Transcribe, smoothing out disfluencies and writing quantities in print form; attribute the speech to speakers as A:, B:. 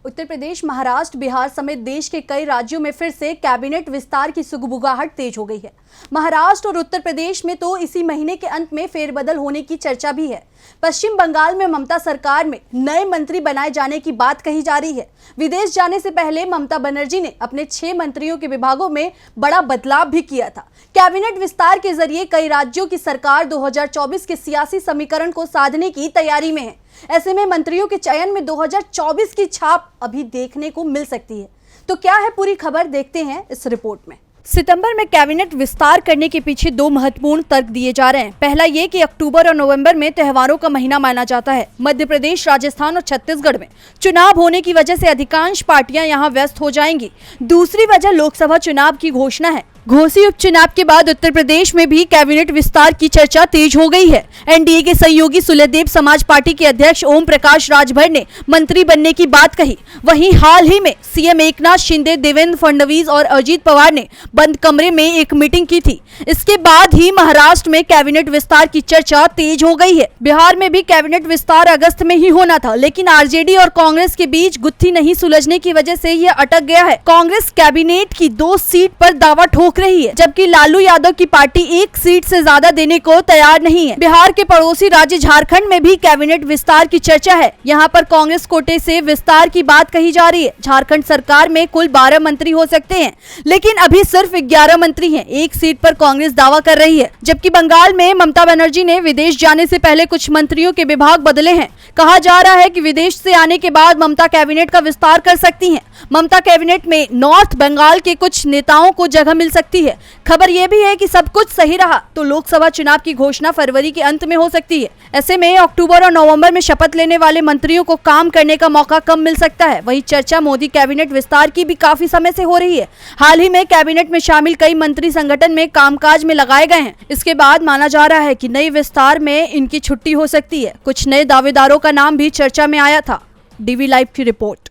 A: उत्तर प्रदेश, महाराष्ट्र, बिहार समेत देश के कई राज्यों में फिर से कैबिनेट विस्तार की सुगबुगाहट तेज हो गई है। महाराष्ट्र और उत्तर प्रदेश में तो इसी महीने के अंत में फेरबदल होने की चर्चा भी है। पश्चिम बंगाल में ममता सरकार में नए मंत्री बनाए जाने की बात कही जा रही है। विदेश जाने से पहले ममता बनर्जी ने अपने 6 मंत्रियों के विभागों में बड़ा बदलाव भी किया था। कैबिनेट विस्तार के जरिए कई राज्यों की सरकार 2024 के सियासी समीकरण को साधने की तैयारी में है। ऐसे में मंत्रियों के चयन में 2024 की छाप अभी देखने को मिल सकती है। तो क्या है पूरी खबर, देखते हैं इस रिपोर्ट में। सितंबर में कैबिनेट विस्तार करने के पीछे 2 महत्वपूर्ण तर्क दिए जा रहे हैं। पहला ये कि अक्टूबर और नवंबर में त्योहारों का महीना माना जाता है। मध्य प्रदेश, राजस्थान और छत्तीसगढ़ में चुनाव होने की वजह से अधिकांश पार्टियां यहां व्यस्त हो जाएंगी। दूसरी वजह लोकसभा चुनाव की घोषणा है। घोसी उपचुनाव के बाद उत्तर प्रदेश में भी कैबिनेट विस्तार की चर्चा तेज हो गई है। एनडीए के सहयोगी सुलहदेव समाज पार्टी के अध्यक्ष ओम प्रकाश राजभर ने मंत्री बनने की बात कही। वहीं हाल ही में सीएम एकनाथ शिंदे, देवेंद्र फडणवीस और अजीत पवार ने बंद कमरे में एक मीटिंग की थी। इसके बाद ही महाराष्ट्र में कैबिनेट विस्तार की चर्चा तेज हो गई है। बिहार में भी कैबिनेट विस्तार अगस्त में ही होना था, लेकिन आरजेडी और कांग्रेस के बीच गुत्थी नहीं सुलझने की वजह से यह अटक गया है। कांग्रेस कैबिनेट की 2 सीट पर दावा ठोक रही है, जबकि लालू यादव की पार्टी 1 सीट से ज्यादा देने को तैयार नहीं है। बिहार के पड़ोसी राज्य झारखंड में भी कैबिनेट विस्तार की चर्चा है। यहाँ पर कांग्रेस कोटे से विस्तार की बात कही जा रही है। झारखंड सरकार में कुल 12 मंत्री हो सकते हैं, लेकिन अभी सिर्फ 11 मंत्री हैं। 1 सीट पर कांग्रेस दावा कर रही है। जबकि बंगाल में ममता बनर्जी ने विदेश जाने से पहले कुछ मंत्रियों के विभाग बदले हैं। कहा जा रहा है कि विदेश से आने के बाद ममता कैबिनेट का विस्तार कर सकती हैं। ममता कैबिनेट में नॉर्थ बंगाल के कुछ नेताओं को जगह मिल सकती है। खबर यह भी है कि सब कुछ सही रहा तो लोकसभा चुनाव की घोषणा फरवरी के अंत में हो सकती है। ऐसे में अक्टूबर और नवंबर में शपथ लेने वाले मंत्रियों को काम करने का मौका कम मिल सकता है। वहीं चर्चा मोदी कैबिनेट विस्तार की भी काफी समय से हो रही है। हाल ही में कैबिनेट में शामिल कई मंत्री संगठन में कामकाज में लगाए गए हैं। इसके बाद माना जा रहा है कि नए विस्तार में इनकी छुट्टी हो सकती है। कुछ नए दावेदारों का नाम भी चर्चा में आया था। डीवी लाइव की रिपोर्ट।